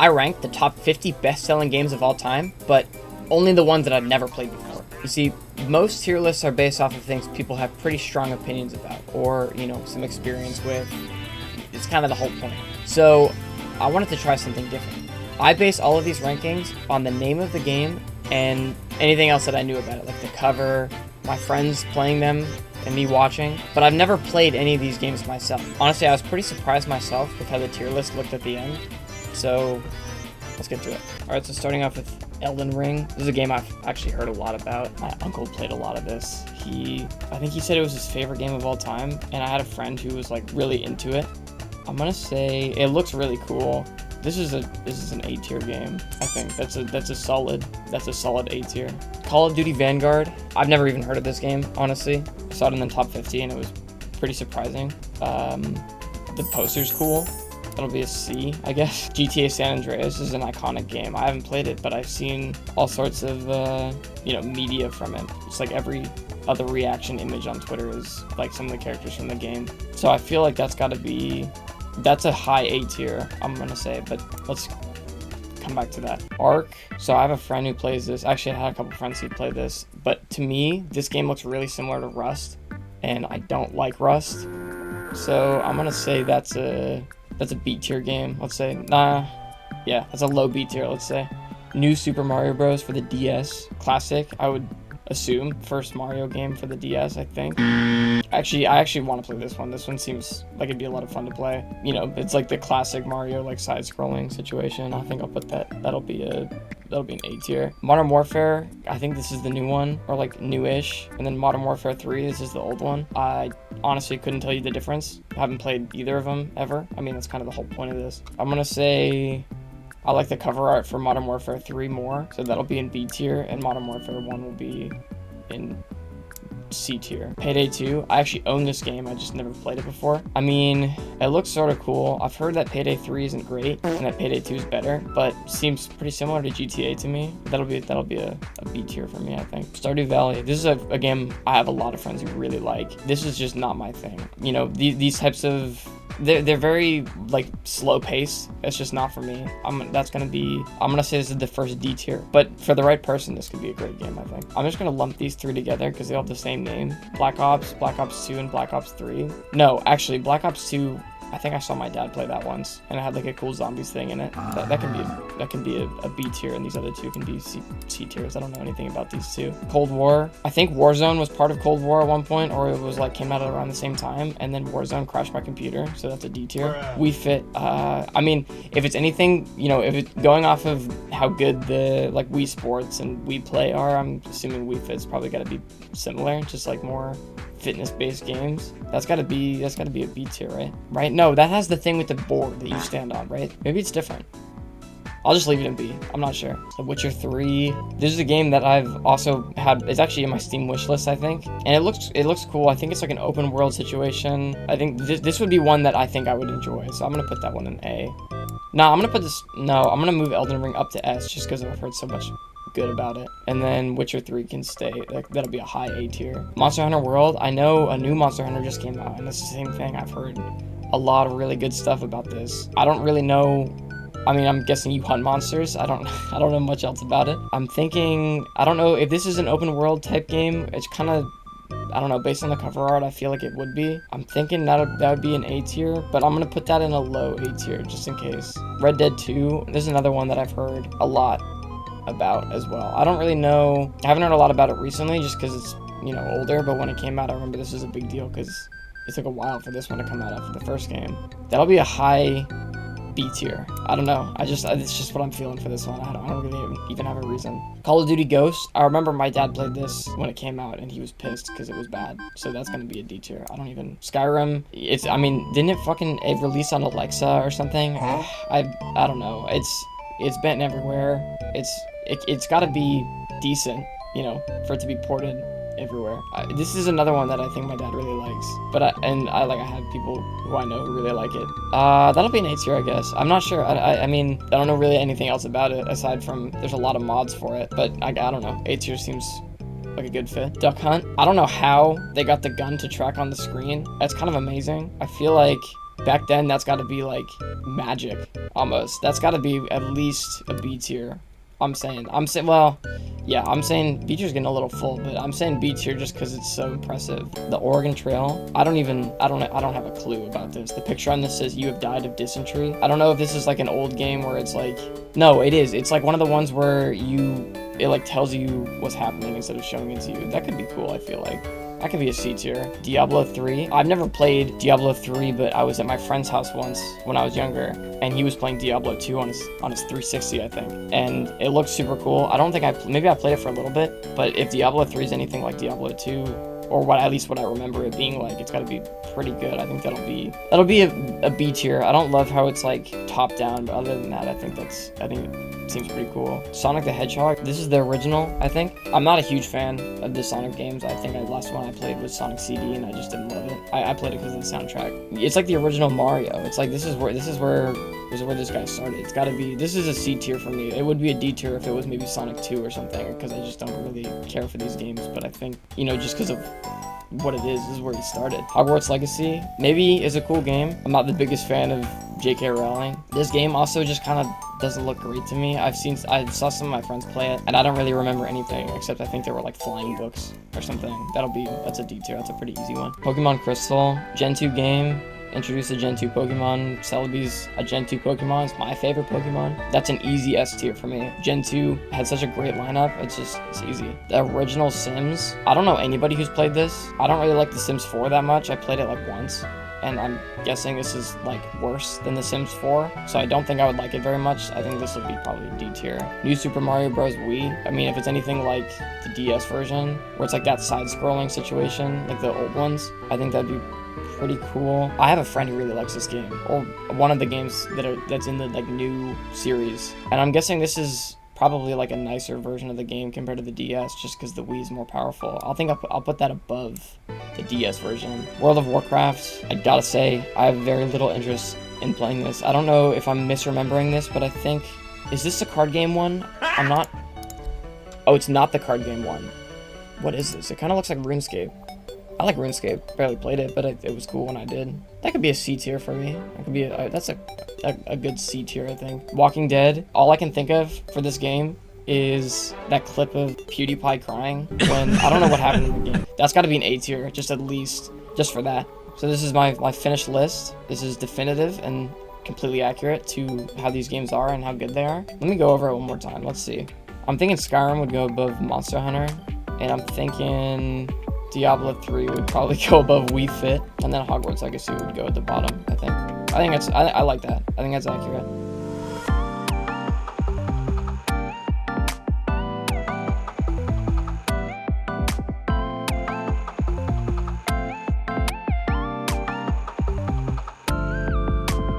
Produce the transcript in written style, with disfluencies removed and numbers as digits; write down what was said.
I ranked the top 50 best-selling games of all time, but only the ones that I've never played before. You see, most tier lists are based off of things people have pretty strong opinions about, or, you know, some experience with. It's kind of the whole point. So, I wanted to try something different. I base all of these rankings on the name of the game and anything else that I knew about it, like the cover, my friends playing them, and me watching. But I've never played any of these games myself. Honestly, I was pretty surprised myself with how the tier list looked at the end. So, let's get to it. Alright, so starting off with Elden Ring. This is a game I've actually heard a lot about. My uncle played a lot of this. I think he said it was his favorite game of all time, and I had a friend who was like really into it. I'm gonna say it looks really cool. This is an A tier game. I think that's a solid A tier. Call of Duty Vanguard. I've never even heard of this game, honestly. I saw it in the top 50 and it was pretty surprising. The poster's cool. That'll be a C, I guess. GTA San Andreas is an iconic game. I haven't played it, but I've seen all sorts of media from it. It's like every other reaction image on Twitter is like some of the characters from the game. So I feel like that's a high A tier, I'm gonna say, but let's come back to that. Ark. So I have a friend who plays this. Actually, I had a couple friends who play this, but to me, this game looks really similar to Rust, and I don't like Rust. So I'm gonna say that's a B tier game. Let's say, yeah, that's a low B tier. Let's say. New Super Mario Bros. For the DS, classic. I would assume first Mario game for the DS, I think. Actually, I actually want to play this one. This one seems like it'd be a lot of fun to play. You know, it's like the classic Mario, like side-scrolling situation. I think I'll put that. That'll be an A tier. Modern Warfare. I think this is the new one, or like newish. And then Modern Warfare 3. This is the old one. I honestly couldn't tell you the difference. I haven't played either of them ever. I mean, that's kind of the whole point of this. I'm gonna say I like the cover art for Modern Warfare 3 more, so that'll be in B tier, and Modern Warfare 1 will be in C tier. Payday 2, I actually own this game, I just never played it before. I mean, it looks sort of cool. I've heard that Payday 3 isn't great, and that Payday 2 is better, but seems pretty similar to GTA to me. That'll be a B tier for me, I think. Stardew Valley, this is a game I have a lot of friends who really like. This is just not my thing. You know, these types of... They're very like slow paced. It's just not for me. I'm gonna say this is the first D tier, but for the right person, this could be a great game, I think. I'm just gonna lump these three together because they all have the same name. Black Ops 2, and Black Ops 3. No, actually, Black Ops 2. I think I saw my dad play that once, and it had like a cool zombies thing in it. That can be a B tier, and these other two can be C tiers. I don't know anything about these two. Cold War. I think Warzone was part of Cold War at one point, or it was like came out around the same time, and then Warzone crashed my computer, so that's a D tier. Wii Fit. I mean, if it's anything, you know, if it's going off of how good the like Wii Sports and Wii Play are, I'm assuming Wii Fit's probably got to be similar, just like more fitness-based games. That's gotta be a B tier, right? No, that has the thing with the board that you stand on, right? Maybe it's different. I'll just leave it in B. I'm not sure. The Witcher 3. This is a game that I've also had. It's actually in my Steam wish list, I think, and it looks cool. I think it's like an open world situation. I think this would be one that I think I would enjoy. So I'm gonna put that one in A. I'm gonna move Elden Ring up to S just because I've heard so much good about it. And then Witcher 3 can stay. That'll be a high A tier. Monster Hunter World. I know a new Monster Hunter just came out, and it's the same thing. I've heard a lot of really good stuff about this. I don't really know. I mean, I'm guessing you hunt monsters. I don't know much else about it. I'm thinking, I don't know if this is an open world type game. It's kind of, I don't know, based on the cover art, I feel like it would be. I'm thinking that would be an A tier, but I'm gonna put that in a low A tier just in case. Red Dead 2. This is another one that I've heard a lot about as well. I don't really know. I haven't heard a lot about it recently just because it's, you know, older, but when it came out, I remember this was a big deal because it took a while for this one to come out after the first game. That'll be a high B tier. I don't know. It's just what I'm feeling for this one. I don't really even have a reason. Call of Duty Ghosts. I remember my dad played this when it came out and he was pissed because it was bad. So that's gonna be a D tier. Skyrim. Didn't it fucking release on Alexa or something? I don't know. It's been everywhere. It's got to be decent, you know, for it to be ported everywhere. This is another one that I think my dad really likes. But I have people who I know who really like it. That'll be an A tier, I guess. I'm not sure. I mean, I don't know really anything else about it aside from there's a lot of mods for it. But I don't know. A tier seems like a good fit. Duck Hunt. I don't know how they got the gun to track on the screen. That's kind of amazing. I feel like back then, that's got to be like magic, almost. That's got to be at least a B tier. I'm saying, well, yeah, I'm saying B tier's getting a little full, but I'm saying B tier just because it's so impressive. The Oregon Trail, I don't have a clue about this. The picture on this says you have died of dysentery. I don't know if this is like an old game where it's like, no, it is. It's like one of the ones where it like tells you what's happening instead of showing it to you. That could be cool, I feel like. That could be a C tier. Diablo 3. I've never played Diablo 3, but I was at my friend's house once when I was younger, and he was playing Diablo 2 on his 360, I think. And it looked super cool. I don't think maybe I played it for a little bit, but if Diablo 3 is anything like Diablo 2, or at least what I remember it being like, it's gotta be pretty good. I think that'll be a B tier. I don't love how it's like top down, but other than that, I think it seems pretty cool. Sonic the Hedgehog, this is the original, I think. I'm not a huge fan of the Sonic games. I think the last one I played was Sonic CD, and I just didn't love it. I played it because of the soundtrack. It's like the original Mario. It's like this is where this guy started. It's gotta be, this is a C tier for me. It would be a D tier if it was maybe Sonic 2 or something, because I just don't really care for these games. But I think, just because of what it is where he started. Hogwarts Legacy maybe is a cool game. I'm not the biggest fan of J.K. Rowling. This game also just kind of doesn't look great to me. I saw some of my friends play it, and I don't really remember anything except I think there were like flying books or something. That's a D tier. That's a pretty easy one. Pokemon Crystal, Gen 2 game. Introduced a Gen 2 Pokemon. Celebi's a Gen 2 Pokemon. It's my favorite Pokemon. That's an easy S tier for me. Gen 2 had such a great lineup. It's easy. The original Sims. I don't know anybody who's played this. I don't really like The Sims 4 that much. I played it like once, and I'm guessing this is like worse than The Sims 4, so I don't think I would like it very much. I think this would be probably a D tier. New Super Mario Bros. Wii. I mean, if it's anything like the DS version, where it's like that side-scrolling situation, like the old ones, I think that'd be pretty cool. I have a friend who really likes this game, or one of the games that's in the like new series, and I'm guessing this is probably like a nicer version of the game compared to the DS, just because the Wii is more powerful. I'll put that above the DS version. World of Warcraft, I gotta say, I have very little interest in playing this. I don't know if I'm misremembering this, but I think, is this the card game one? I'm not. Oh, it's not the card game one. What is this? It kind of looks like RuneScape. I like RuneScape. Barely played it, but it was cool when I did. That could be a C tier for me. That could be that's a good C tier, I think. Walking Dead. All I can think of for this game is that clip of PewDiePie crying when I don't know what happened in the game. That's got to be an A tier, just at least, just for that. So this is my finished list. This is definitive and completely accurate to how these games are and how good they are. Let me go over it one more time. Let's see. I'm thinking Skyrim would go above Monster Hunter, and I'm thinking Diablo 3 would probably go above Wii Fit, and then Hogwarts Legacy would go at the bottom, I think. I like that. I think that's accurate.